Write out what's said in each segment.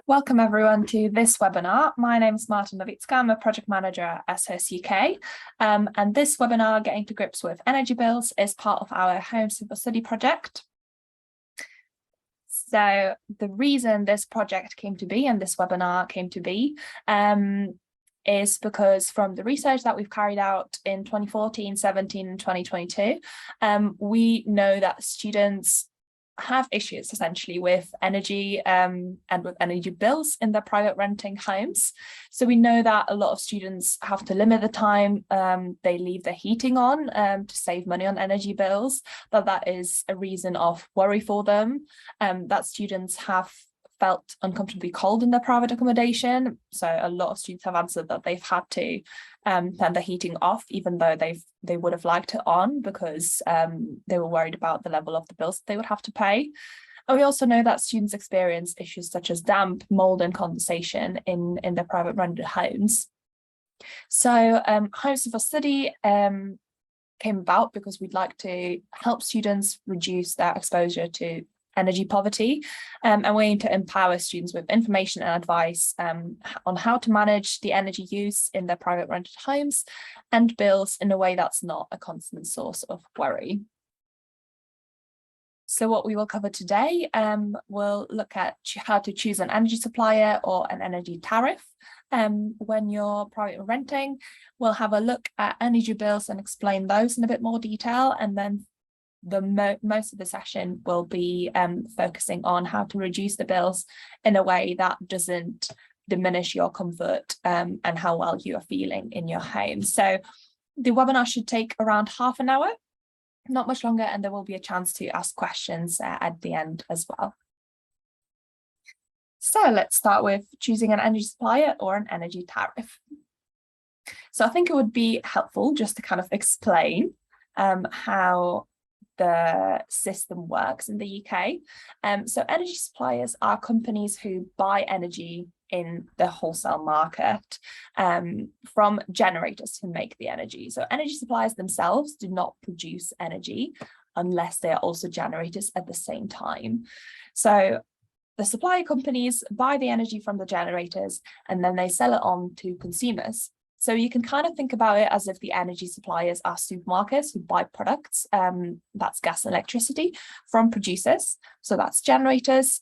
Welcome everyone to this webinar. My name is Martin Novitska. I'm a project manager at SHS UK. And this webinar, Getting to Grips with Energy Bills, is part of our Home Simple Study project. So the reason this project came to be and this webinar came to be is because from the research that we've carried out in 2014, 17 and 2022, we know that students have issues essentially with energy and with energy bills in their private renting homes. So we know that a lot of students have to limit the time they leave their heating on to save money on energy bills, that is a reason of worry for them, that students have felt uncomfortably cold in their private accommodation. So a lot of students have answered that they've had to turn the heating off, even though they would have liked it on because they were worried about the level of the bills that they would have to pay. And we also know that students experience issues such as damp, mold and condensation in their private rented homes. So Home Simple Study came about because we'd like to help students reduce their exposure to energy poverty, and we aim to empower students with information and advice on how to manage the energy use in their private rented homes and bills in a way that's not a constant source of worry. So what we will cover today, we'll look at how to choose an energy supplier or an energy tariff when you're private renting. We'll have a look at energy bills and explain those in a bit more detail, and then most of the session will be focusing on how to reduce the bills in a way that doesn't diminish your comfort and how well you are feeling in your home. So the webinar should take around half an hour, not much longer, and there will be a chance to ask questions at the end as well. So let's start with choosing an energy supplier or an energy tariff. So I think it would be helpful just to kind of explain how the system works in the UK. So energy suppliers are companies who buy energy in the wholesale market from generators who make the energy. So energy suppliers themselves do not produce energy unless they are also generators at the same time. So the supplier companies buy the energy from the generators and then they sell it on to consumers. So you can kind of think about it as if the energy suppliers are supermarkets who buy products, that's gas and electricity, from producers. So that's generators,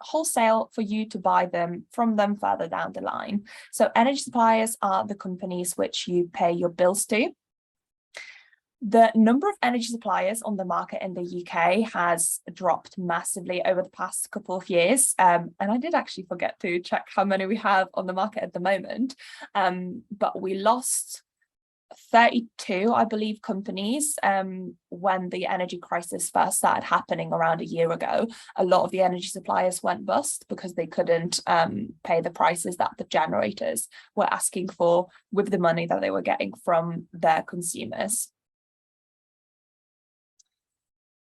wholesale for you to buy them from them further down the line. So energy suppliers are the companies which you pay your bills to. The number of energy suppliers on the market in the UK has dropped massively over the past couple of years. And I did actually forget to check how many we have on the market at the moment. But we lost 32, I believe, companies when the energy crisis first started happening around a year ago. A lot of the energy suppliers went bust because they couldn't pay the prices that the generators were asking for with the money that they were getting from their consumers.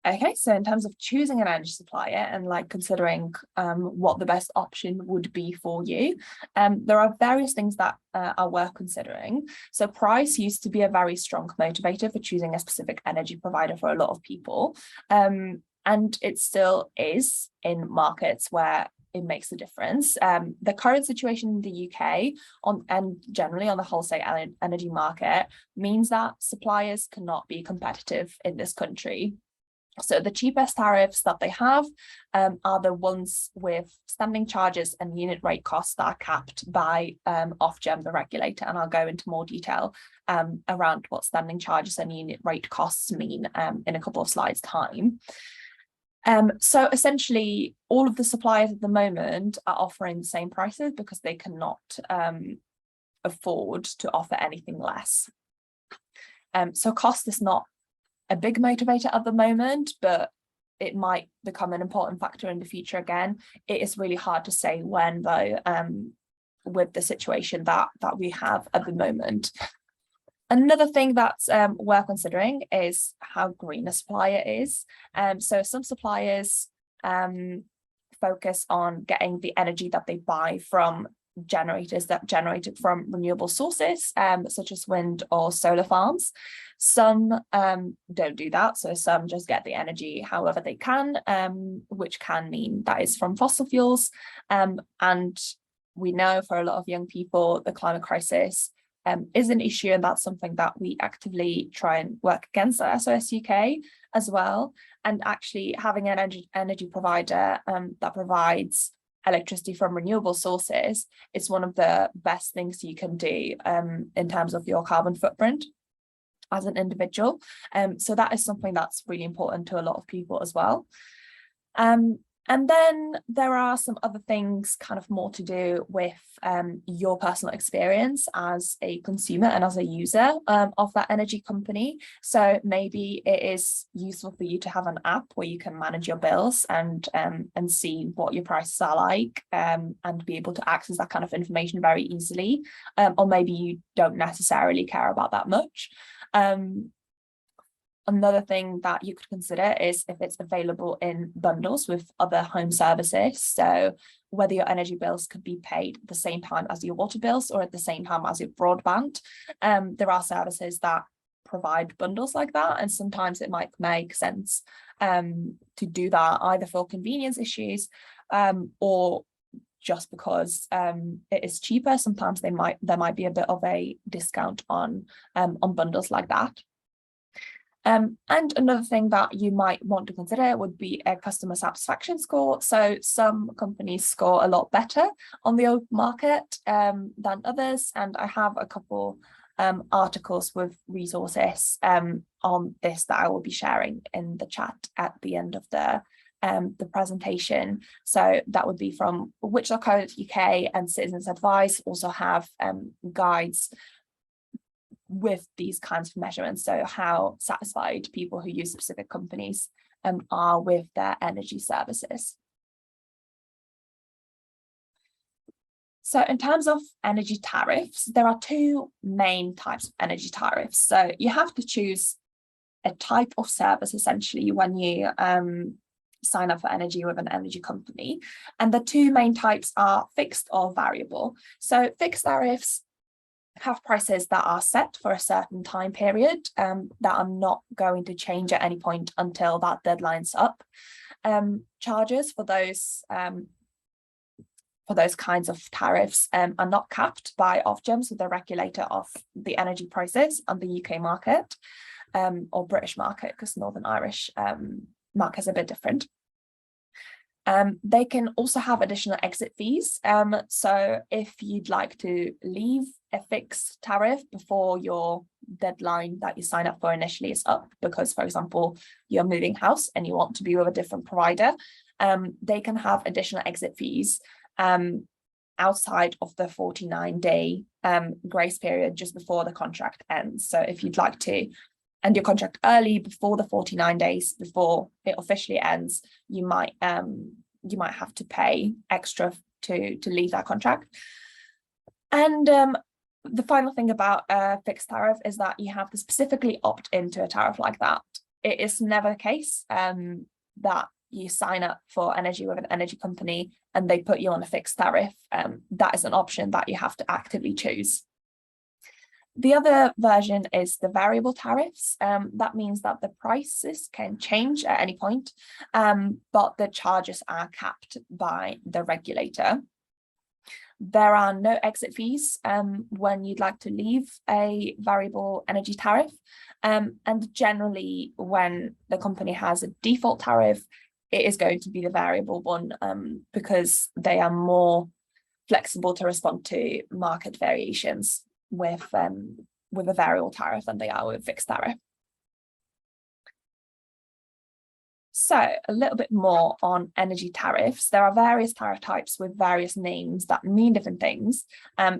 Okay, so in terms of choosing an energy supplier and considering what the best option would be for you, there are various things that are worth considering. So price used to be a very strong motivator for choosing a specific energy provider for a lot of people. And it still is in markets where it makes a difference. The current situation in the UK and generally on the wholesale energy market means that suppliers cannot be competitive in this country. So the cheapest tariffs that they have are the ones with standing charges and unit rate costs that are capped by Ofgem, the regulator, and I'll go into more detail around what standing charges and unit rate costs mean in a couple of slides' time. So essentially, all of the suppliers at the moment are offering the same prices because they cannot afford to offer anything less. So cost is not a big motivator at the moment, but it might become an important factor in the future again. It is really hard to say when, though, with the situation that we have at the moment. Another thing that's worth considering is how green a supplier is. So some suppliers focus on getting the energy that they buy from generators that generated from renewable sources, such as wind or solar farms. Some don't do that, so some just get the energy however they can, which can mean that is from fossil fuels. And we know for a lot of young people, the climate crisis is an issue, and that's something that we actively try and work against at SOS UK as well. And actually having an energy provider that provides electricity from renewable sources is one of the best things you can do in terms of your carbon footprint as an individual. So that is something that's really important to a lot of people as well. And then there are some other things kind of more to do with your personal experience as a consumer and as a user of that energy company. So maybe it is useful for you to have an app where you can manage your bills and see what your prices are like, and be able to access that kind of information very easily. Or maybe you don't necessarily care about that much. Another thing that you could consider is if it's available in bundles with other home services. So whether your energy bills could be paid at the same time as your water bills or at the same time as your broadband. There are services that provide bundles like that, and sometimes it might make sense to do that either for convenience issues or just because it is cheaper. Sometimes there might be a bit of a discount on bundles like that. And another thing that you might want to consider would be a customer satisfaction score. So some companies score a lot better on the open market than others. And I have a couple articles with resources on this that I will be sharing in the chat at the end of the presentation. So that would be from which.co.uk, and Citizens Advice also have guides with these kinds of measurements, so how satisfied people who use specific companies are with their energy services. So in terms of energy tariffs, there are two main types of energy tariffs. So you have to choose a type of service essentially when you sign up for energy with an energy company. And the two main types are fixed or variable. So fixed tariffs have prices that are set for a certain time period that are not going to change at any point until that deadline's up. Charges for those kinds of tariffs are not capped by Ofgem, so the regulator of the energy prices on the UK market or British market, because Northern Irish market is a bit different. They can also have additional exit fees. So if you'd like to leave a fixed tariff before your deadline that you sign up for initially is up, because, for example, you're moving house and you want to be with a different provider, they can have additional exit fees outside of the 49-day grace period just before the contract ends. So if you'd like to end your contract early before the 49 days before it officially ends, you might have to pay extra to leave that contract. And the final thing about a fixed tariff is that you have to specifically opt into a tariff like that. It is never the case that you sign up for energy with an energy company and they put you on a fixed tariff. That is an option that you have to actively choose. The other version is the variable tariffs. That means that the prices can change at any point, but the charges are capped by the regulator. There are no exit fees when you'd like to leave a variable energy tariff. And generally, when the company has a default tariff, it is going to be the variable one because they are more flexible to respond to market variations with a variable tariff than they are with a fixed tariff. So a little bit more on energy tariffs. There are various tariff types with various names that mean different things.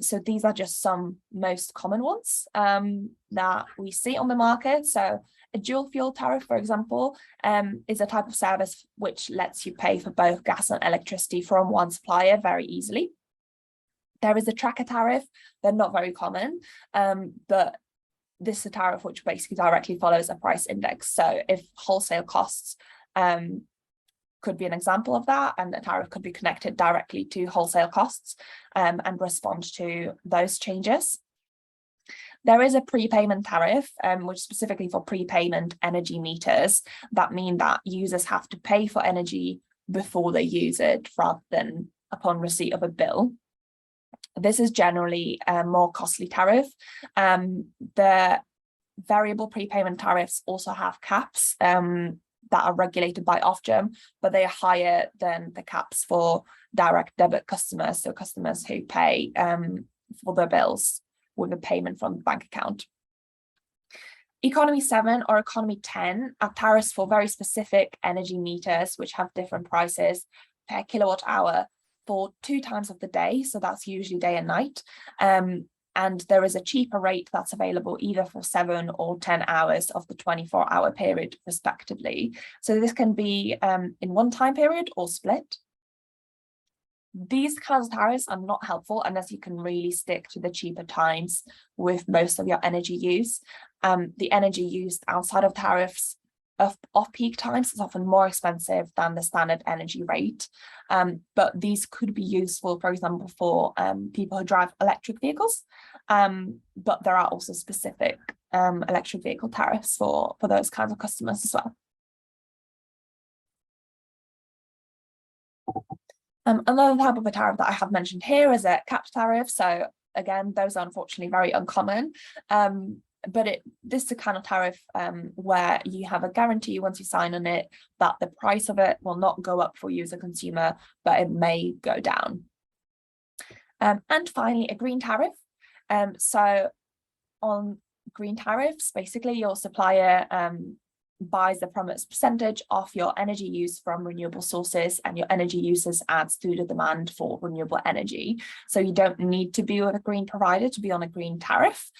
So these are just some most common ones that we see on the market. So a dual fuel tariff, for example, is a type of service which lets you pay for both gas and electricity from one supplier very easily. There is a tracker tariff. They're not very common, but this is a tariff which basically directly follows a price index. So if wholesale costs could be an example of that, and the tariff could be connected directly to wholesale costs and respond to those changes. There is a prepayment tariff, which is specifically for prepayment energy meters, that mean that users have to pay for energy before they use it rather than upon receipt of a bill. This is generally a more costly tariff. The variable prepayment tariffs also have caps that are regulated by Ofgem, but they are higher than the caps for direct debit customers, so customers who pay for their bills with a payment from the bank account. Economy 7 or Economy 10 are tariffs for very specific energy meters, which have different prices per kilowatt hour for 2 times of the day, so that's usually day and night. And there is a cheaper rate that's available either for 7 or 10 hours of the 24-hour period, respectively. So this can be in one time period or split. These kinds of tariffs are not helpful unless you can really stick to the cheaper times with most of your energy use. The energy used outside of tariffs of off-peak times is often more expensive than the standard energy rate. But these could be useful, for example, for people who drive electric vehicles. But there are also specific electric vehicle tariffs for those kinds of customers as well. Another type of a tariff that I have mentioned here is a capped tariff. So again, those are unfortunately very uncommon. But this is a kind of tariff where you have a guarantee once you sign on it that the price of it will not go up for you as a consumer, but it may go down. And finally, a green tariff. So on green tariffs, basically your supplier buys the promised percentage of your energy use from renewable sources, and your energy uses adds to the demand for renewable energy. So you don't need to be with a green provider to be on a green tariff.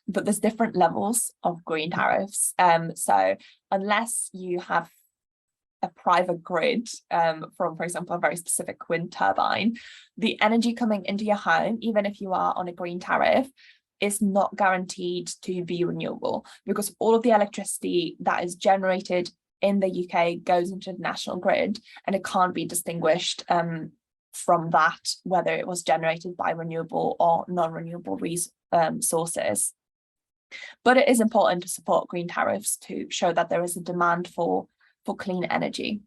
But there's different levels of green tariffs. So unless you have a private grid from, for example, a very specific wind turbine, the energy coming into your home, even if you are on a green tariff, is not guaranteed to be renewable, because all of the electricity that is generated in the UK goes into the national grid, and it can't be distinguished from that, whether it was generated by renewable or non-renewable sources. But it is important to support green tariffs to show that there is a demand for clean energy.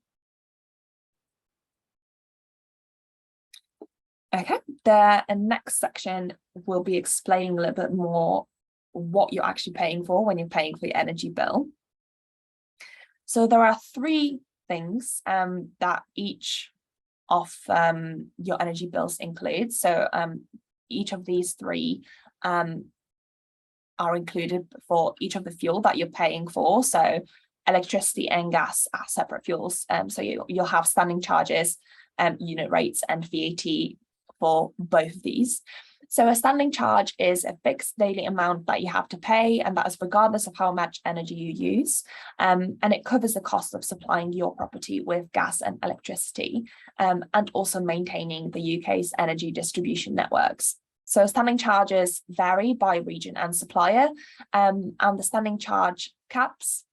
Okay, the next section will be explaining a little bit more what you're actually paying for when you're paying for your energy bill. So there are 3 things that each of your energy bills include. So each of these 3 are included for each of the fuel that you're paying for. So electricity and gas are separate fuels. So you'll have standing charges, unit rates, and VAT for both of these. So a standing charge is a fixed daily amount that you have to pay, and that is regardless of how much energy you use. And it covers the cost of supplying your property with gas and electricity, and also maintaining the UK's energy distribution networks. So standing charges vary by region and supplier, and the standing charge caps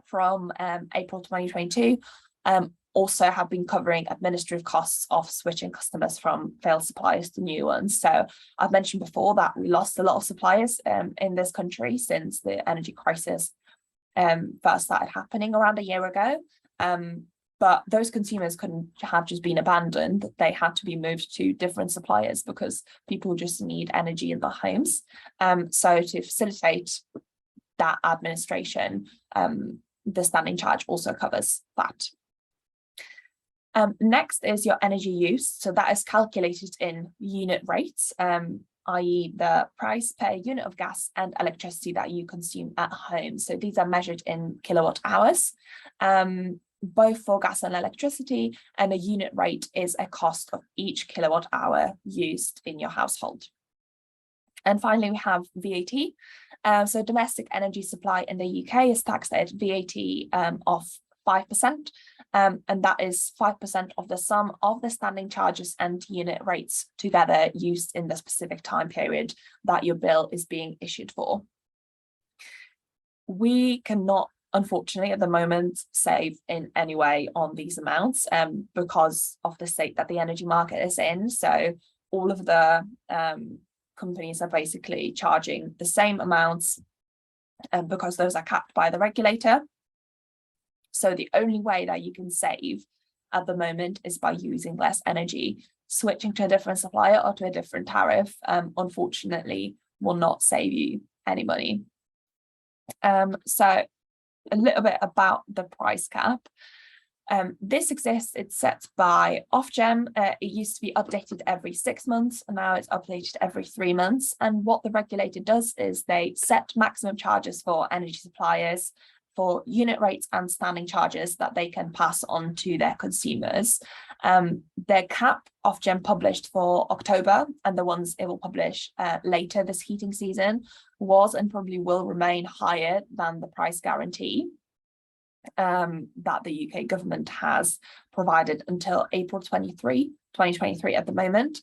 from April 2022 also have been covering administrative costs of switching customers from failed suppliers to new ones. So I've mentioned before that we lost a lot of suppliers in this country since the energy crisis first started happening around a year ago. But those consumers couldn't have just been abandoned. They had to be moved to different suppliers because people just need energy in their homes. So to facilitate that administration, the standing charge also covers that. Next is your energy use. So that is calculated in unit rates, i.e. the price per unit of gas and electricity that you consume at home. So these are measured in kilowatt hours, both for gas and electricity, and a unit rate is a cost of each kilowatt hour used in your household. And finally, we have VAT. So domestic energy supply in the UK is taxed at VAT of 5%, and that is 5% of the sum of the standing charges and unit rates together used in the specific time period that your bill is being issued for. We cannot unfortunately, at the moment, save in any way on these amounts because of the state that the energy market is in. So all of the companies are basically charging the same amounts because those are capped by the regulator. So the only way that you can save at the moment is by using less energy. Switching to a different supplier or to a different tariff, unfortunately, will not save you any money. So a little bit about the price cap. This exists, it's set by Ofgem. It used to be updated every 6 months, and now it's updated every 3 months. And what the regulator does is they set maximum charges for energy suppliers for unit rates and standing charges that they can pass on to their consumers. Their cap Ofgem published for October, and the ones it will publish later this heating season, was and probably will remain higher than the price guarantee that the UK government has provided until April 2023 at the moment.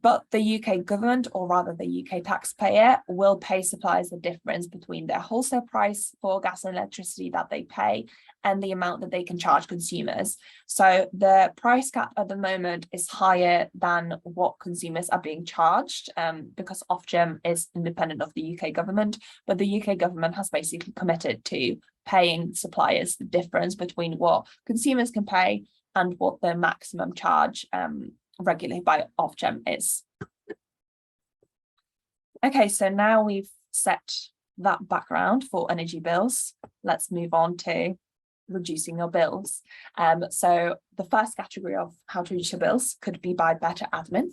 But the UK government, or rather the UK taxpayer, will pay suppliers the difference between their wholesale price for gas and electricity that they pay and the amount that they can charge consumers. So the price cap at the moment is higher than what consumers are being charged because Ofgem is independent of the UK government, but the UK government has basically committed to paying suppliers the difference between what consumers can pay and what the maximum charge regulated by Ofgem is. Okay, so now we've set that background for energy bills. Let's move on to reducing your bills. So the first category of how to reduce your bills could be by better admin.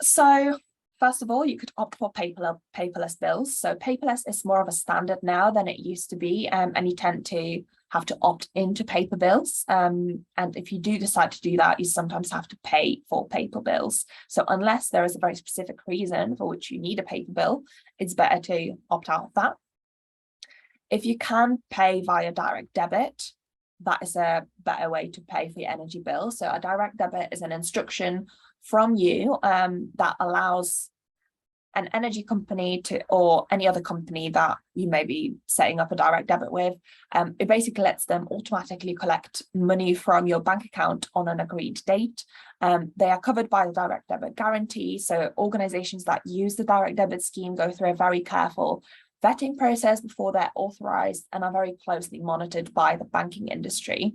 So first of all, you could opt for paperless bills. So paperless is more of a standard now than it used to be, and you tend to have to opt into paper bills. And if you do decide to do that, you sometimes have to pay for paper bills. So unless there is a very specific reason for which you need a paper bill, it's better to opt out of that. If you can pay via direct debit, that is a better way to pay for your energy bill. So a direct debit is an instruction from you that allows an energy company to, or any other company that you may be setting up a direct debit with, it basically lets them automatically collect money from your bank account on an agreed date. They are covered by the direct debit guarantee. So organizations that use the direct debit scheme go through a very careful vetting process before they're authorized and are very closely monitored by the banking industry.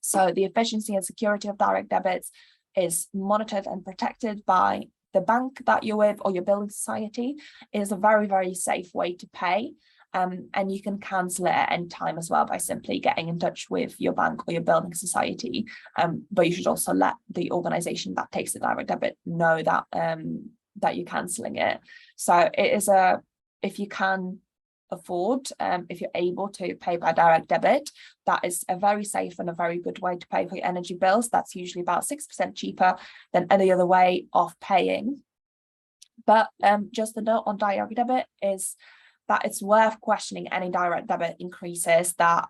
So the efficiency and security of direct debits is monitored and protected by the bank that you're with or your building society. Is a very, very safe way to pay. And you can cancel it at any time as well by simply getting in touch with your bank or your building society. But you should also let the organization that takes the direct debit know that that you're cancelling it. So it is if you can afford, if you're able to pay by direct debit, that is a very safe and a very good way to pay for your energy bills. That's usually about 6% cheaper than any other way of paying. But just a note on direct debit is that it's worth questioning any direct debit increases that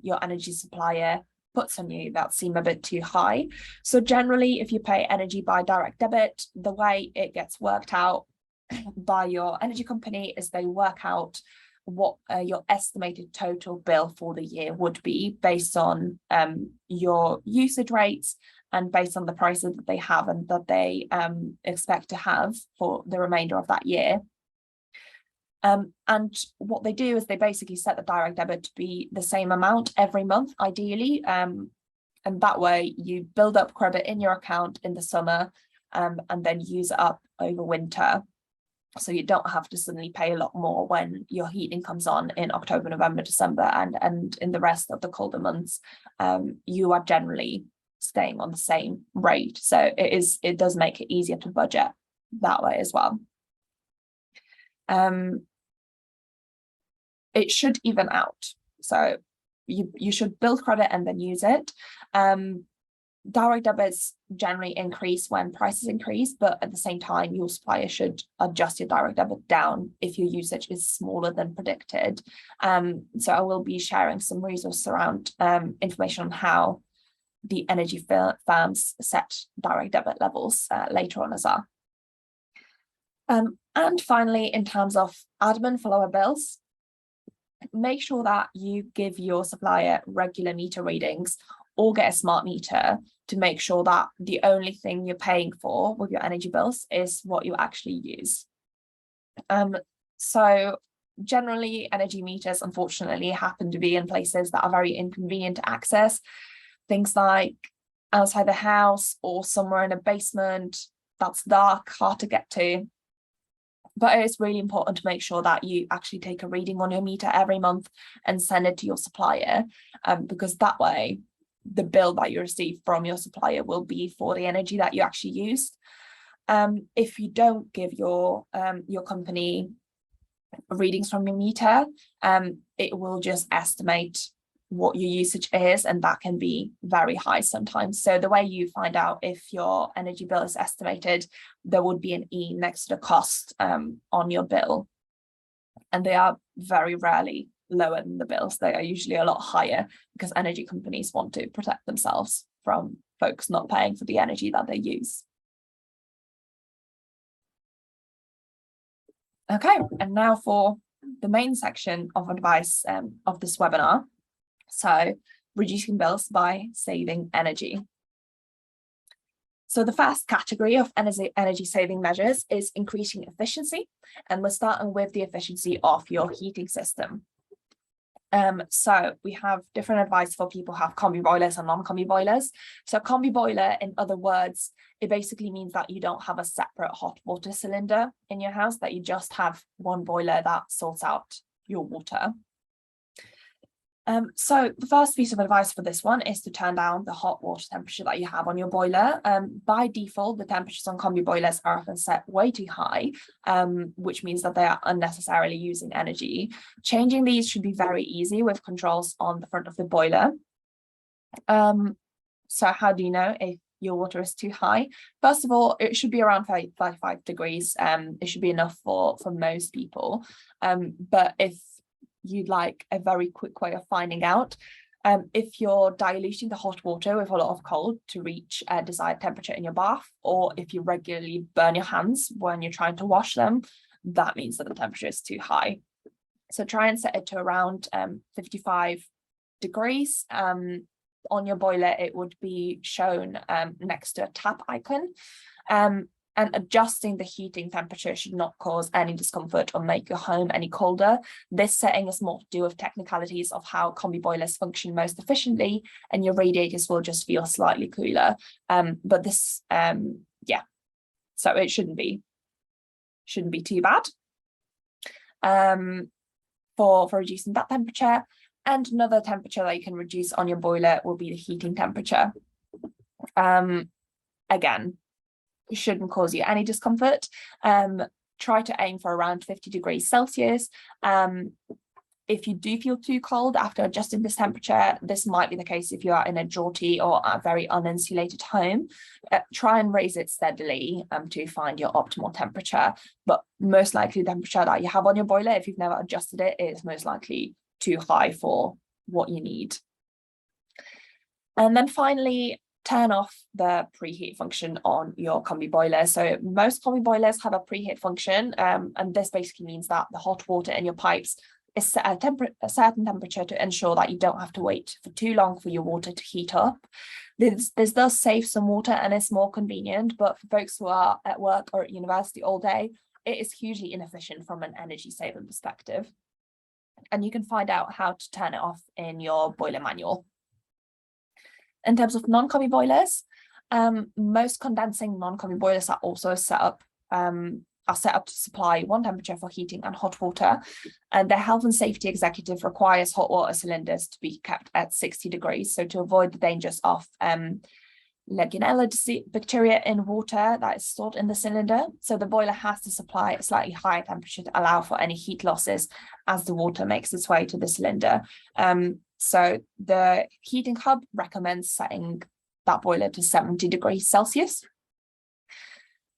your energy supplier puts on you that seem a bit too high. So generally, if you pay energy by direct debit, the way it gets worked out by your energy company is they work out what your estimated total bill for the year would be based on your usage rates and based on the prices that they have and that they expect to have for the remainder of that year. And what they do is they basically set the direct debit to be the same amount every month, ideally. And that way you build up credit in your account in the summer and then use it up over winter. So you don't have to suddenly pay a lot more when your heating comes on in October, November, December, and in the rest of the colder months, you are generally staying on the same rate. So it does make it easier to budget that way as well. It should even out. So you should build credit and then use it. Direct debits generally increase when prices increase, but at the same time, your supplier should adjust your direct debit down if your usage is smaller than predicted. So I will be sharing some resources around information on how the energy firms set direct debit levels later on as well. And finally, in terms of admin for lower bills, make sure that you give your supplier regular meter readings or get a smart meter to make sure that the only thing you're paying for with your energy bills is what you actually use. So generally, energy meters, unfortunately, happen to be in places that are very inconvenient to access. Things like outside the house or somewhere in a basement that's dark, hard to get to. But it's really important to make sure that you actually take a reading on your meter every month and send it to your supplier, because that way the bill that you receive from your supplier will be for the energy that you actually used. If you don't give your company readings from your meter, it will just estimate what your usage is, and that can be very high sometimes. So the way you find out if your energy bill is estimated, there would be an E next to the cost on your bill, and they are very rarely lower than the bills. They are usually a lot higher because energy companies want to protect themselves from folks not paying for the energy that they use. Okay, and now for the main section of advice of this webinar. So, reducing bills by saving energy. So the first category of energy saving measures is increasing efficiency, and we're starting with the efficiency of your heating system. So we have different advice for people who have combi boilers and non-combi boilers. So combi boiler, in other words, it basically means that you don't have a separate hot water cylinder in your house, that you just have one boiler that sorts out your water. So the first piece of advice for this one is to turn down the hot water temperature that you have on your boiler. By default, the temperatures on combi boilers are often set way too high, which means that they are unnecessarily using energy. Changing these should be very easy with controls on the front of the boiler. So how do you know if your water is too high? First of all, it should be around 35 degrees. It should be enough for most people. But if you'd like a very quick way of finding out, if you're diluting the hot water with a lot of cold to reach a desired temperature in your bath, or if you regularly burn your hands when you're trying to wash them, that means that the temperature is too high. So try and set it to around 55 degrees. On your boiler, it would be shown next to a tap icon. And adjusting the heating temperature should not cause any discomfort or make your home any colder. This setting is more to do with technicalities of how combi boilers function most efficiently, and your radiators will just feel slightly cooler. But this, yeah, so it shouldn't be too bad for reducing that temperature. And another temperature that you can reduce on your boiler will be the heating temperature. Again, it shouldn't cause you any discomfort. Try to aim for around 50 degrees Celsius. If you do feel too cold after adjusting this temperature, this might be the case if you are in a draughty or a very uninsulated home. Try and raise it steadily to find your optimal temperature. But most likely the temperature that you have on your boiler, if you've never adjusted it, is most likely too high for what you need. And then finally, turn off the preheat function on your combi boiler. So most combi boilers have a preheat function, and this basically means that the hot water in your pipes is set at a certain temperature to ensure that you don't have to wait for too long for your water to heat up. This does save some water and is more convenient, but for folks who are at work or at university all day, it is hugely inefficient from an energy saving perspective. And you can find out how to turn it off in your boiler manual. In terms of non-combi boilers, most condensing non-combi boilers are also set up to supply one temperature for heating and hot water. And the health and safety executive requires hot water cylinders to be kept at 60 degrees. So to avoid the dangers of Legionella bacteria in water that is stored in the cylinder. So the boiler has to supply a slightly higher temperature to allow for any heat losses as the water makes its way to the cylinder. So the heating hub recommends setting that boiler to 70 degrees Celsius.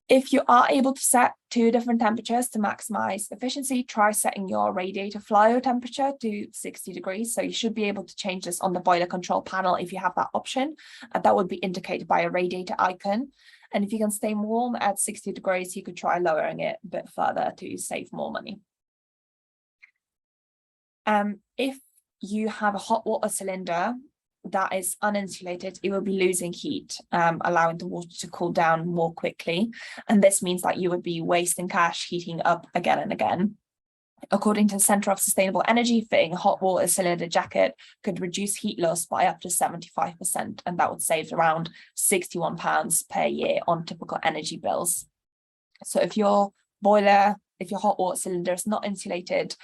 If you are able to set two different temperatures to maximize efficiency, try setting your radiator flow temperature to 60 degrees. So you should be able to change this on the boiler control panel if you have that option. That would be indicated by a radiator icon. And if you can stay warm at 60 degrees, you could try lowering it a bit further to save more money. If you have a hot water cylinder that is uninsulated, it will be losing heat, allowing the water to cool down more quickly. And this means that you would be wasting cash heating up again and again. According to the Centre of Sustainable Energy, fitting a hot water cylinder jacket could reduce heat loss by up to 75%, and that would save around £61 per year on typical energy bills. So if your hot water cylinder is not insulated,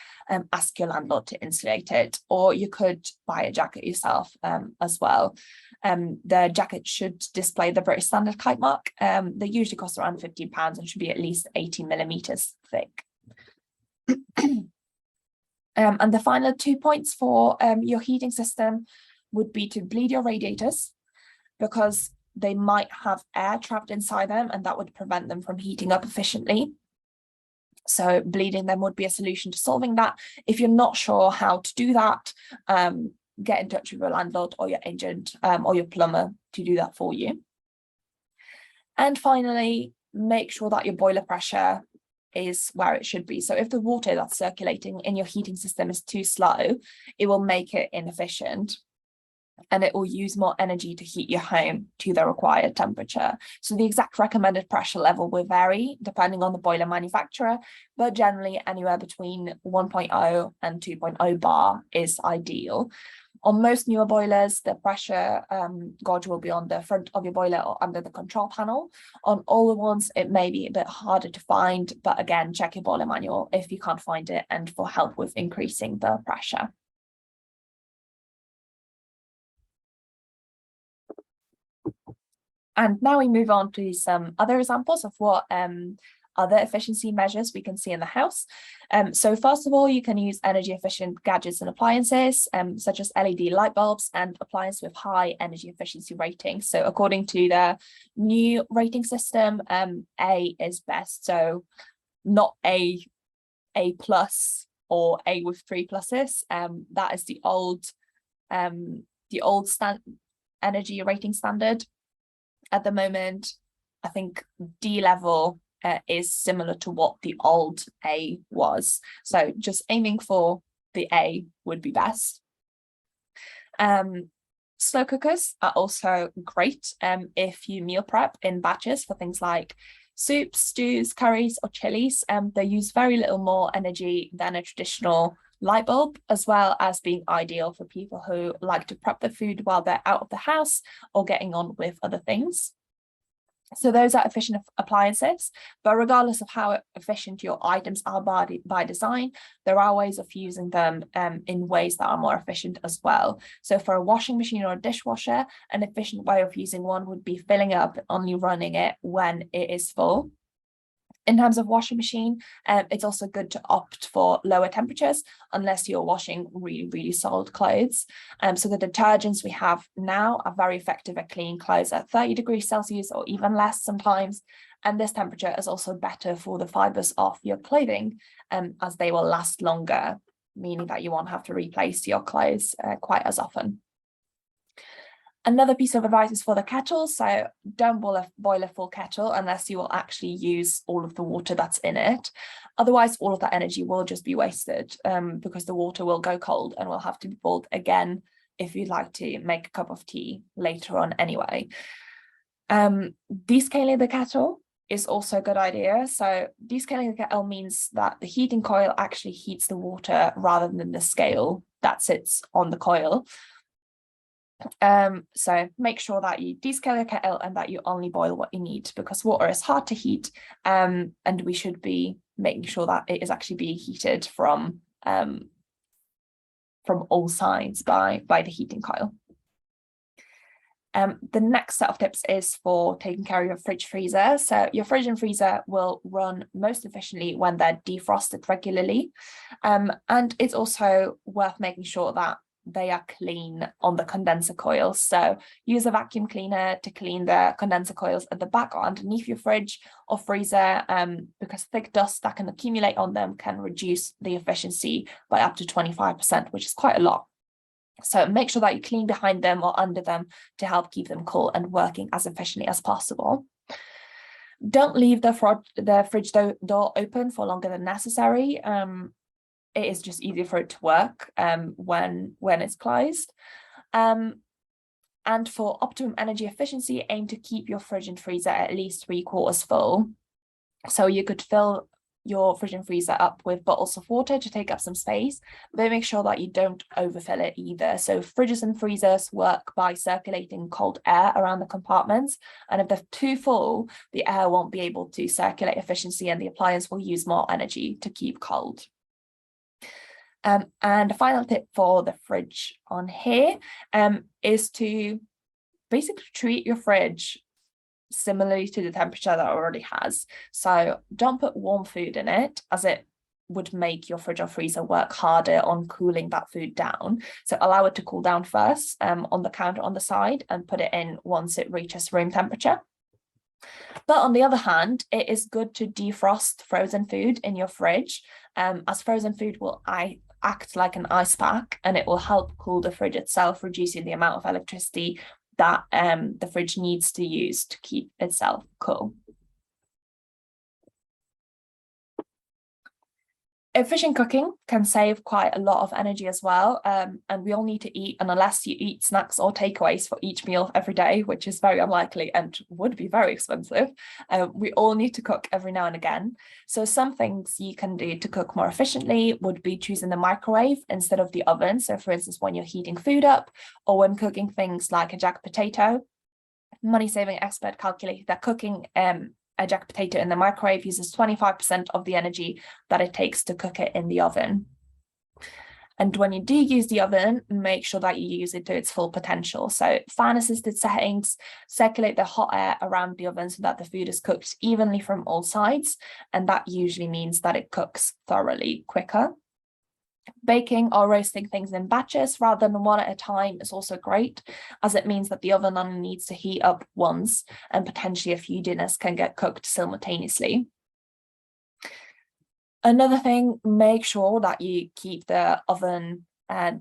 ask your landlord to insulate it, or you could buy a jacket yourself as well. The jacket should display the British Standard type mark. They usually cost around £15 and should be at least 18 millimeters thick. And the final 2 points for your heating system would be to bleed your radiators, because they might have air trapped inside them and that would prevent them from heating up efficiently. So bleeding them would be a solution to solving that. If you're not sure how to do that, get in touch with your landlord or your agent or your plumber to do that for you. And finally, make sure that your boiler pressure is where it should be. So if the water that's circulating in your heating system is too slow, it will make it inefficient, and it will use more energy to heat your home to the required temperature. So the exact recommended pressure level will vary depending on the boiler manufacturer, but generally anywhere between 1.0 and 2.0 bar is ideal. On most newer boilers, the pressure gauge will be on the front of your boiler or under the control panel. On older ones, it may be a bit harder to find, but again, check your boiler manual if you can't find it and for help with increasing the pressure. And now we move on to some other examples of what other efficiency measures we can see in the house. So first of all, you can use energy efficient gadgets and appliances, such as LED light bulbs and appliances with high energy efficiency ratings. So according to the new rating system, A is best. So not A plus or A with 3 pluses. That is the old energy rating standard. At the moment, I think D level is similar to what the old A was. So just aiming for the A would be best. Slow cookers are also great if you meal prep in batches for things like soups, stews, curries, or chilies. They use very little more energy than a traditional light bulb, as well as being ideal for people who like to prep the food while they're out of the house or getting on with other things. So those are efficient appliances, but regardless of how efficient your items are by design, there are ways of using them in ways that are more efficient as well. So for a washing machine or a dishwasher, an efficient way of using one would be filling up and only running it when it is full. In terms of washing machine, it's also good to opt for lower temperatures unless you're washing really, really soiled clothes. So the detergents we have now are very effective at cleaning clothes at 30 degrees Celsius or even less sometimes. And this temperature is also better for the fibers of your clothing as they will last longer, meaning that you won't have to replace your clothes quite as often. Another piece of advice is for the kettle. So don't boil a full kettle unless you will actually use all of the water that's in it. Otherwise, all of that energy will just be wasted because the water will go cold and will have to be boiled again if you'd like to make a cup of tea later on anyway. Descaling the kettle is also a good idea. So descaling the kettle means that the heating coil actually heats the water rather than the scale that sits on the coil. So make sure that you descale your kettle and that you only boil what you need, because water is hard to heat, and we should be making sure that it is actually being heated from all sides by the heating coil. The next set of tips is for taking care of your fridge freezer. So your fridge and freezer will run most efficiently when they're defrosted regularly, and it's also worth making sure that they are clean on the condenser coils. So use a vacuum cleaner to clean the condenser coils at the back or underneath your fridge or freezer, because thick dust that can accumulate on them can reduce the efficiency by up to 25%, which is quite a lot. So make sure that you clean behind them or under them to help keep them cool and working as efficiently as possible. Don't leave the fridge door open for longer than necessary. It is just easier for it to work when it's closed. And for optimum energy efficiency, aim to keep your fridge and freezer at least 3/4 full. So you could fill your fridge and freezer up with bottles of water to take up some space, but make sure that you don't overfill it either. So fridges and freezers work by circulating cold air around the compartments, and if they're too full, the air won't be able to circulate efficiently and the appliance will use more energy to keep cold. And the final tip for the fridge on here is to basically treat your fridge similarly to the temperature that it already has. So don't put warm food in it, as it would make your fridge or freezer work harder on cooling that food down. So allow it to cool down first on the counter on the side, and put it in once it reaches room temperature. But on the other hand, it is good to defrost frozen food in your fridge, as frozen food will act like an ice pack, and it will help cool the fridge itself, reducing the amount of electricity that the fridge needs to use to keep itself cool. Efficient cooking can save quite a lot of energy as well, and we all need to eat, and unless you eat snacks or takeaways for each meal every day, which is very unlikely and would be very expensive, we all need to cook every now and again. So some things you can do to cook more efficiently would be choosing the microwave instead of the oven. So for instance, when you're heating food up, or when cooking things like a jack potato. Money-saving expert calculated that cooking a jack potato in the microwave uses 25% of the energy that it takes to cook it in the oven. And when you do use the oven, make sure that you use it to its full potential. So fan assisted settings circulate the hot air around the oven so that the food is cooked evenly from all sides, and that usually means that it cooks thoroughly quicker. Baking or roasting things in batches rather than one at a time is also great, as it means that the oven only needs to heat up once, and potentially a few dinners can get cooked simultaneously. Another thing, make sure that you keep the oven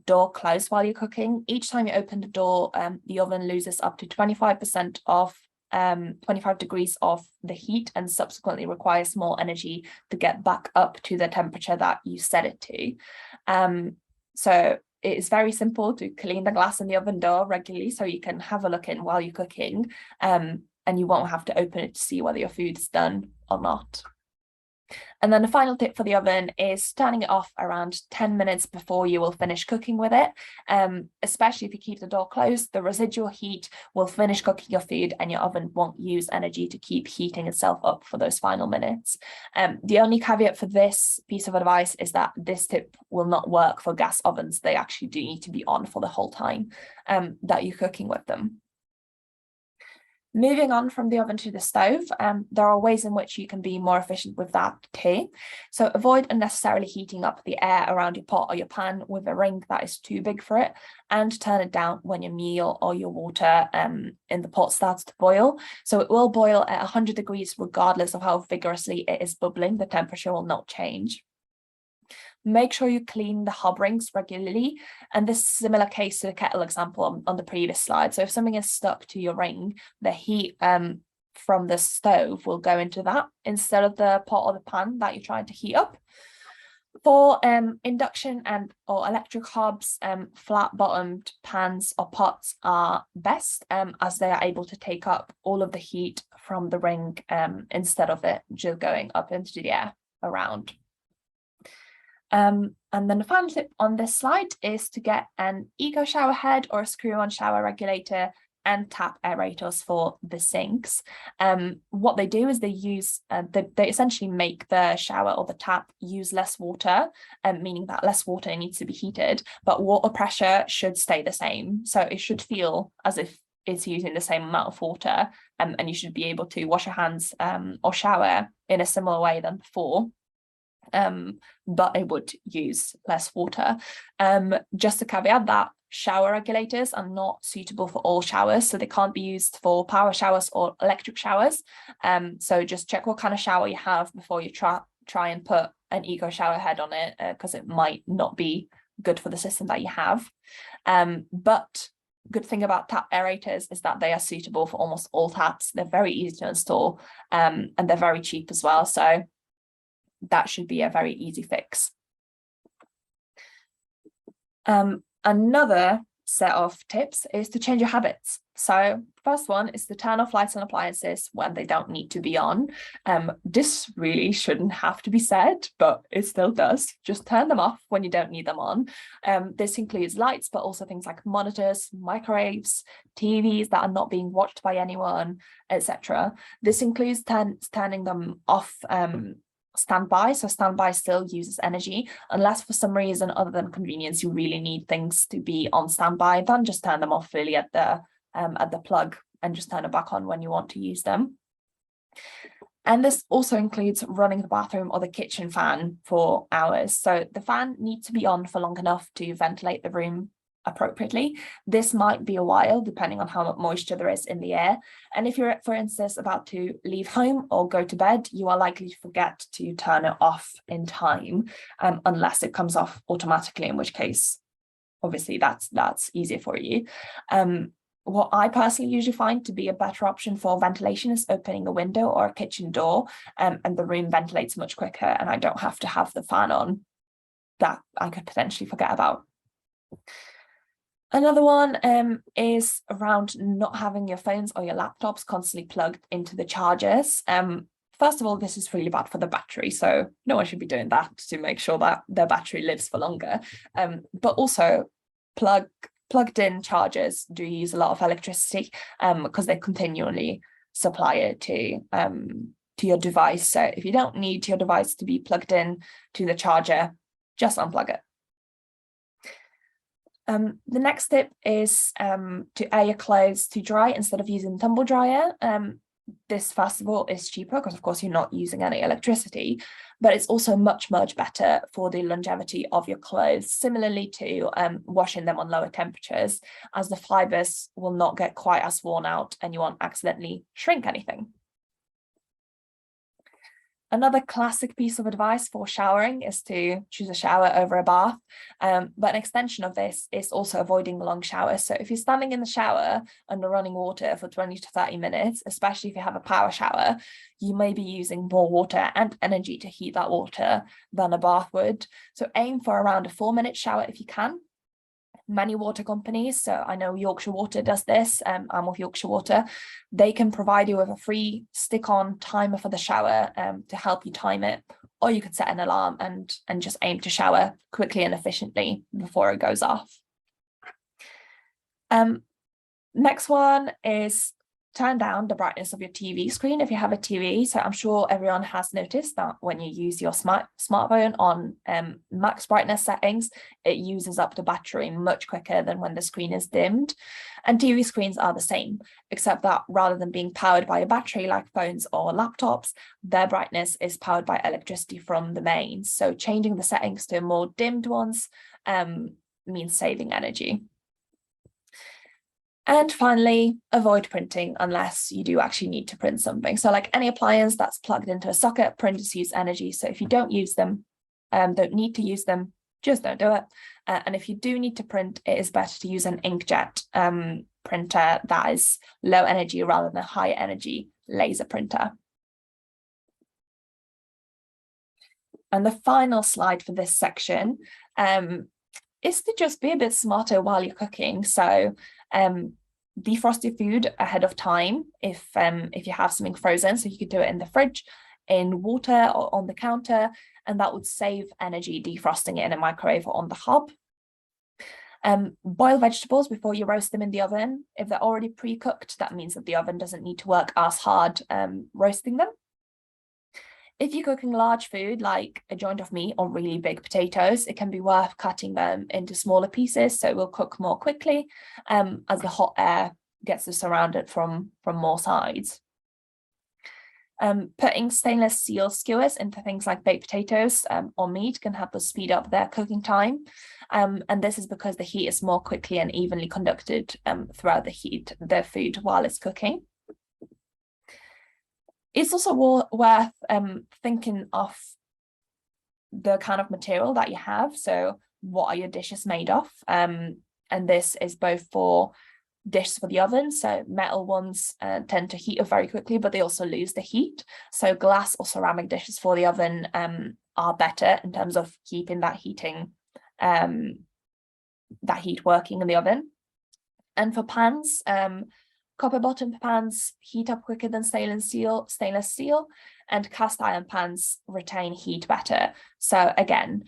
door closed while you're cooking. Each time you open the door, the oven loses up to 25% of 25 degrees of the heat, and subsequently requires more energy to get back up to the temperature that you set it to. So it is very simple to clean the glass in the oven door regularly, so you can have a look in while you're cooking, and you won't have to open it to see whether your food is done or not. And then the final tip for the oven is turning it off around 10 minutes before you will finish cooking with it. Especially if you keep the door closed, the residual heat will finish cooking your food, and your oven won't use energy to keep heating itself up for those final minutes. The only caveat for this piece of advice is that this tip will not work for gas ovens. They actually do need to be on for the whole time that you're cooking with them. Moving on from the oven to the stove, there are ways in which you can be more efficient with that too. So avoid unnecessarily heating up the air around your pot or your pan with a ring that is too big for it, and turn it down when your meal or your water in the pot starts to boil. So it will boil at 100 degrees regardless of how vigorously it is bubbling. The temperature will not change. Make sure you clean the hob rings regularly, and this is a similar case to the kettle example on the previous slide. So if something is stuck to your ring, the heat from the stove will go into that instead of the pot or the pan that you're trying to heat up. For induction or electric hobs, flat-bottomed pans or pots are best, as they are able to take up all of the heat from the ring instead of it just going up into the air around. And then the final tip on this slide is to get an eco shower head or a screw-on shower regulator and tap aerators for the sinks. What they do is they essentially make the shower or the tap use less water, meaning that less water needs to be heated, but water pressure should stay the same. So it should feel as if it's using the same amount of water, and you should be able to wash your hands or shower in a similar way than before. But it would use less water. Just to caveat that shower regulators are not suitable for all showers, so they can't be used for power showers or electric showers. So just check what kind of shower you have before you try and put an eco shower head on it, because it might not be good for the system that you have. But good thing about tap aerators is that they are suitable for almost all taps. They're very easy to install, and they're very cheap as well. So that should be a very easy fix. Another set of tips is to change your habits. So first one is to turn off lights on appliances when they don't need to be on. This really shouldn't have to be said, but it still does. Just turn them off when you don't need them on. This includes lights, but also things like monitors, microwaves, TVs that are not being watched by anyone, etc. This includes turning them off standby. So standby still uses energy, unless for some reason other than convenience you really need things to be on standby, then just turn them off really at the plug and just turn it back on when you want to use them. And this also includes running the bathroom or the kitchen fan for hours. So the fan needs to be on for long enough to ventilate the room appropriately. This might be a while depending on how much moisture there is in the air. And if you're, for instance, about to leave home or go to bed, you are likely to forget to turn it off in time, unless it comes off automatically, in which case, obviously, that's easier for you. What I personally usually find to be a better option for ventilation is opening a window or a kitchen door, and the room ventilates much quicker and I don't have to have the fan on that I could potentially forget about. Another one is around not having your phones or your laptops constantly plugged into the chargers. First of all, this is really bad for the battery, so no one should be doing that to make sure that their battery lives for longer. But also, plugged in chargers do use a lot of electricity because they continually supply it to your device. So if you don't need your device to be plugged in to the charger, just unplug it. The next tip is to air your clothes to dry instead of using tumble dryer. This, first of all, is cheaper because, of course, you're not using any electricity, but it's also much, much better for the longevity of your clothes, similarly to washing them on lower temperatures, as the fibers will not get quite as worn out and you won't accidentally shrink anything. Another classic piece of advice for showering is to choose a shower over a bath, but an extension of this is also avoiding long showers. So if you're standing in the shower under running water for 20 to 30 minutes, especially if you have a power shower, you may be using more water and energy to heat that water than a bath would. So aim for around a 4-minute shower if you can. Many water companies, so I know Yorkshire Water does this, I'm with Yorkshire Water, they can provide you with a free stick-on timer for the shower to help you time it, or you could set an alarm and just aim to shower quickly and efficiently before it goes off. Next one is turn down the brightness of your TV screen if you have a TV. So I'm sure everyone has noticed that when you use your smartphone on max brightness settings, it uses up the battery much quicker than when the screen is dimmed. And TV screens are the same, except that rather than being powered by a battery like phones or laptops, their brightness is powered by electricity from the mains. So changing the settings to more dimmed ones means saving energy. And finally, avoid printing unless you do actually need to print something. So like any appliance that's plugged into a socket, printers use energy. So if you don't use them, don't need to use them, just don't do it. And if you do need to print, it is better to use an inkjet printer that is low energy rather than a high energy laser printer. And the final slide for this section is to just be a bit smarter while you're cooking. So defrost your food ahead of time if you have something frozen. So you could do it in the fridge, in water, or on the counter, and that would save energy defrosting it in a microwave or on the hob. Boil vegetables before you roast them in the oven. If they're already pre-cooked, that means that the oven doesn't need to work as hard roasting them. If you're cooking large food like a joint of meat or really big potatoes, it can be worth cutting them into smaller pieces so it will cook more quickly as the hot air gets to surround it from more sides. Putting stainless steel skewers into things like baked potatoes or meat can help us speed up their cooking time. And this is because the heat is more quickly and evenly conducted throughout the food while it's cooking. It's also worth thinking of the kind of material that you have. So what are your dishes made of? And this is both for dishes for the oven. So metal ones tend to heat up very quickly, but they also lose the heat. So glass or ceramic dishes for the oven are better in terms of keeping that heating, that heat working in the oven. And for pans, copper bottom pans heat up quicker than stainless steel, and cast iron pans retain heat better. So again,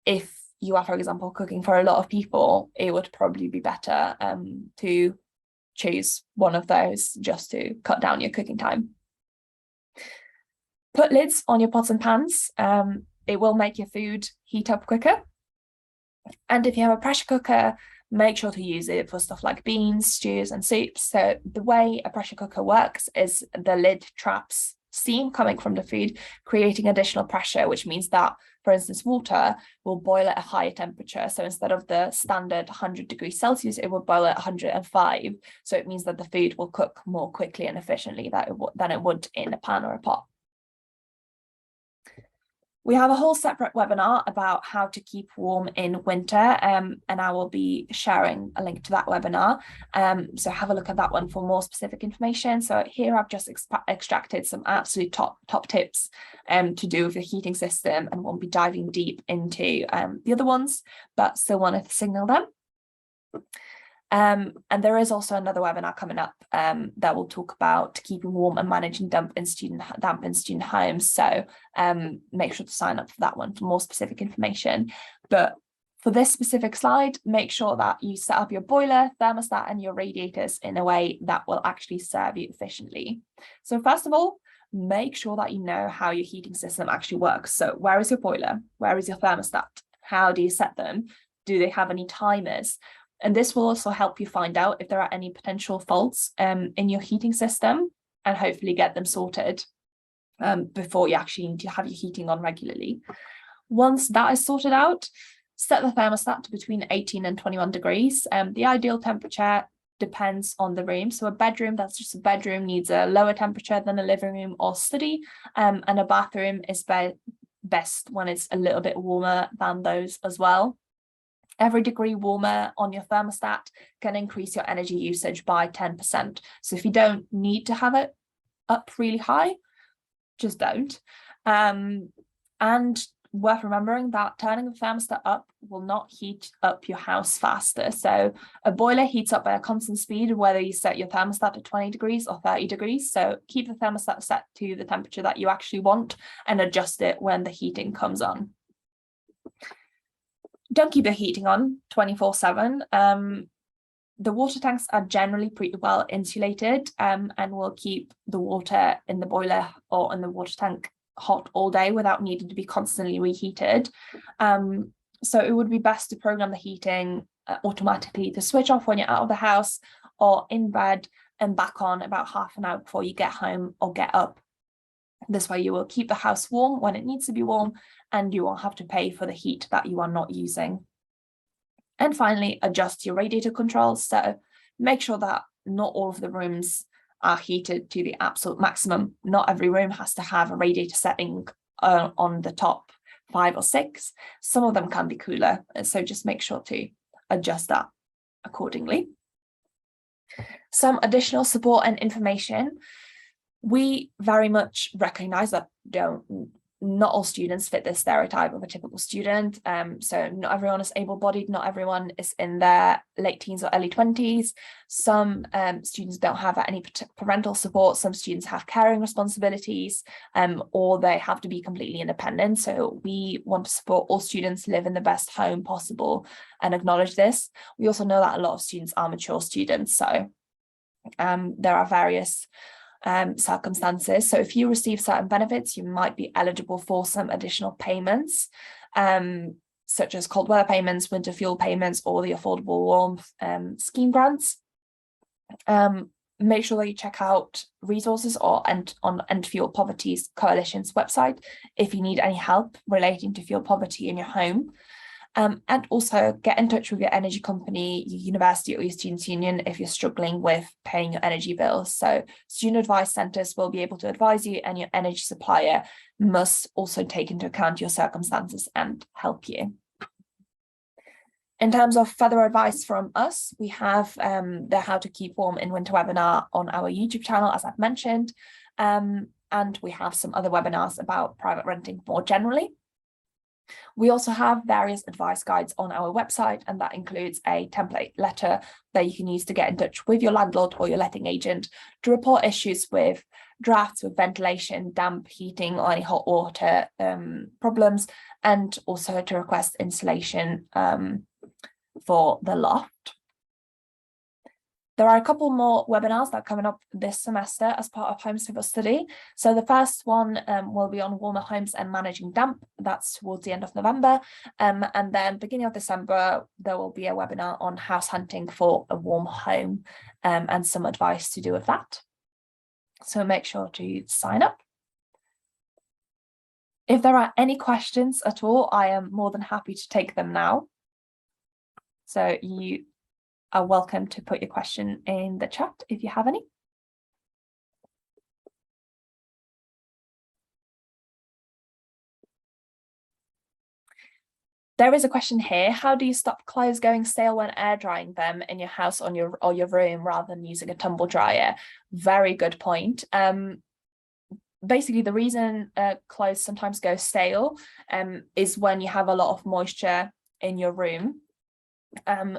if you are, for example, cooking for a lot of people, it would probably be better to choose one of those just to cut down your cooking time. Put lids on your pots and pans. It will make your food heat up quicker. And if you have a pressure cooker, make sure to use it for stuff like beans, stews, and soups. So the way a pressure cooker works is the lid traps steam coming from the food, creating additional pressure, which means that, for instance, water will boil at a higher temperature. So instead of the standard 100 degrees Celsius, it will boil at 105. So it means that the food will cook more quickly and efficiently than it would in a pan or a pot. We have a whole separate webinar about how to keep warm in winter, and I will be sharing a link to that webinar. So have a look at that one for more specific information. So here I've just extracted some absolute top tips to do with your heating system, and won't be diving deep into the other ones, but still wanted to signal them. And there is also another webinar coming up that will talk about keeping warm and managing damp in student homes. So make sure to sign up for that one for more specific information. But for this specific slide, make sure that you set up your boiler, thermostat, and your radiators in a way that will actually serve you efficiently. So first of all, make sure that you know how your heating system actually works. So where is your boiler? Where is your thermostat? How do you set them? Do they have any timers? And this will also help you find out if there are any potential faults in your heating system, and hopefully get them sorted before you actually need to have your heating on regularly. Once that is sorted out, set the thermostat to between 18 and 21 degrees. The ideal temperature depends on the room. So a bedroom, that's just a bedroom, needs a lower temperature than a living room or study, and a bathroom is best when it's a little bit warmer than those as well. Every degree warmer on your thermostat can increase your energy usage by 10%. So if you don't need to have it up really high, just don't. And worth remembering that turning the thermostat up will not heat up your house faster. So a boiler heats up by a constant speed, whether you set your thermostat at 20 degrees or 30 degrees. So keep the thermostat set to the temperature that you actually want and adjust it when the heating comes on. Don't keep the heating on 24/7. The water tanks are generally pretty well insulated and will keep the water in the boiler or in the water tank hot all day without needing to be constantly reheated. So it would be best to program the heating automatically to switch off when you're out of the house or in bed, and back on about half an hour before you get home or get up. This way you will keep the house warm when it needs to be warm, and you won't have to pay for the heat that you are not using. And finally, adjust your radiator controls. So make sure that not all of the rooms are heated to the absolute maximum. Not every room has to have a radiator setting on the top 5 or 6. Some of them can be cooler, so just make sure to adjust that accordingly. Some additional support and information. We very much recognize that not all students fit the stereotype of a typical student. So not everyone is able-bodied, not everyone is in their late teens or early 20s. Some students don't have any parental support. Some students have caring responsibilities, or they have to be completely independent. So we want to support all students live in the best home possible and acknowledge this. We also know that a lot of students are mature students. So there are various circumstances. So if you receive certain benefits, you might be eligible for some additional payments, such as cold weather payments, winter fuel payments, or the affordable warmth scheme grants. Make sure that you check out resources on End Fuel Poverty's coalition's website if you need any help relating to fuel poverty in your home. And also get in touch with your energy company, your university, or your students' union if you're struggling with paying your energy bills. So student advice centres will be able to advise you, and your energy supplier must also take into account your circumstances and help you. In terms of further advice from us, we have the How to Keep Warm in Winter webinar on our YouTube channel, as I've mentioned, and we have some other webinars about private renting more generally. We also have various advice guides on our website, and that includes a template letter that you can use to get in touch with your landlord or your letting agent to report issues with drafts, with ventilation, damp, heating, or any hot water problems, and also to request insulation for the loft. There are a couple more webinars that are coming up this semester as part of Home Civil Study. So the first one will be on warmer homes and managing damp. That's towards the end of November. And then beginning of December, there will be a webinar on house hunting for a warm home and some advice to do with that. So make sure to sign up. If there are any questions at all, I am more than happy to take them now. So you are welcome to put your question in the chat if you have any. There is a question here. How do you stop clothes going stale when air drying them in your house or your room rather than using a tumble dryer? Very good point. Basically, the reason clothes sometimes go stale is when you have a lot of moisture in your room.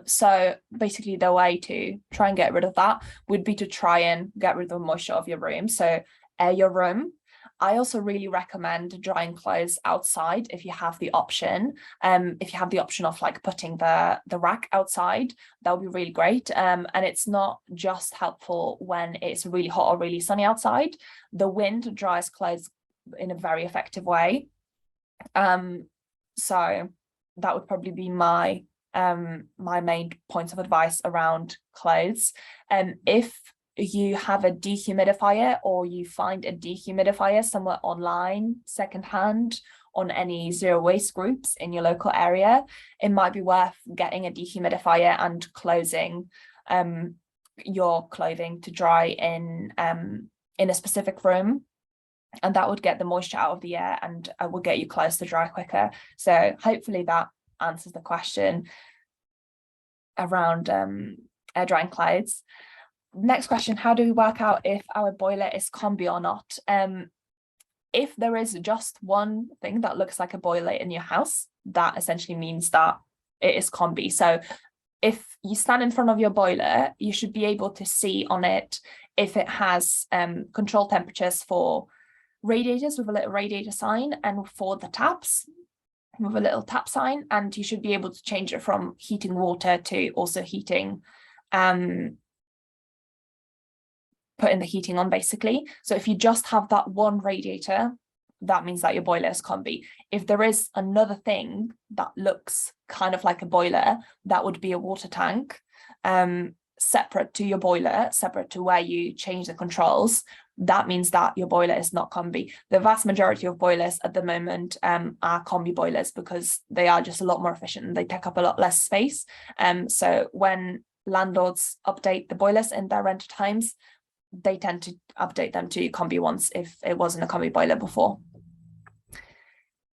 So basically the way to try and get rid of that would be to try and get rid of the moisture of your room. So air your room. I also really recommend drying clothes outside if you have the option. If you have the option of like putting the rack outside, that would be really great. And it's not just helpful when it's really hot or really sunny outside. The wind dries clothes in a very effective way. So that would probably be my main points of advice around clothes. If you have a dehumidifier or you find a dehumidifier somewhere online, secondhand, on any zero waste groups in your local area, it might be worth getting a dehumidifier and closing your clothing to dry in a specific room. And that would get the moisture out of the air and will get you clothes to dry quicker. So hopefully that answers the question around air drying clothes. Next question, how do we work out if our boiler is combi or not? If there is just one thing that looks like a boiler in your house, that essentially means that it is combi. So if you stand in front of your boiler, you should be able to see on it if it has control temperatures for radiators with a little radiator sign and for the taps with a little tap sign, and you should be able to change it from heating water to also heating, putting the heating on basically. So if you just have that one radiator, that means that your boiler is combi. If there is another thing that looks kind of like a boiler, that would be a water tank, separate to your boiler, separate to where you change the controls. That means that your boiler is not combi. The vast majority of boilers at the moment are combi boilers because they are just a lot more efficient and they take up a lot less space. So when landlords update the boilers in their rented homes, they tend to update them to combi ones if it wasn't a combi boiler before.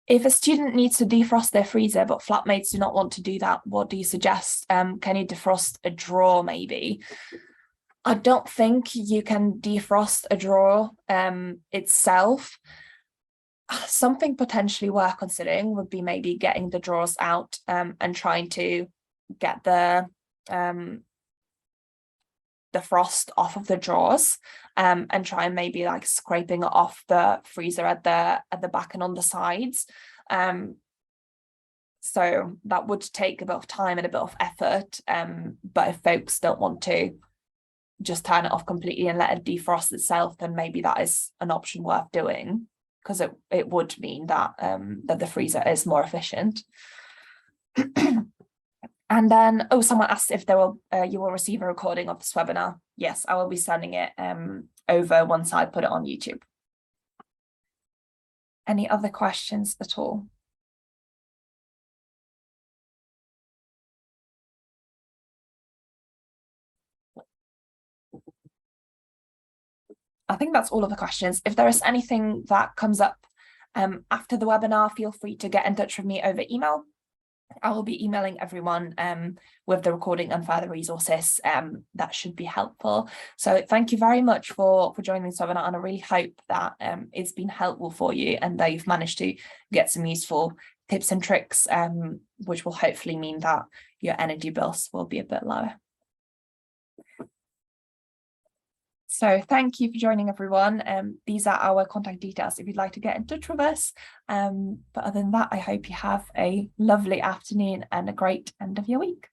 If a student needs to defrost their freezer, but flatmates do not want to do that, what do you suggest? Can you defrost a drawer maybe? I don't think you can defrost a drawer itself. Something potentially worth considering would be maybe getting the drawers out and trying to get the frost off of the drawers and try and maybe like scraping it off the freezer at the back and on the sides. So that would take a bit of time and a bit of effort. But if folks don't want to just turn it off completely and let it defrost itself, then maybe that is an option worth doing, because it would mean that that the freezer is more efficient. And then, someone asked if you will receive a recording of this webinar. Yes, I will be sending it over once I put it on YouTube. Any other questions at all? I think that's all of the questions. If there is anything that comes up after the webinar, feel free to get in touch with me over email. I will be emailing everyone with the recording and further resources that should be helpful. So thank you very much for joining this webinar, and I really hope that it's been helpful for you and that you've managed to get some useful tips and tricks, which will hopefully mean that your energy bills will be a bit lower. So thank you for joining, everyone. These are our contact details if you'd like to get in touch with us. But other than that, I hope you have a lovely afternoon and a great end of your week.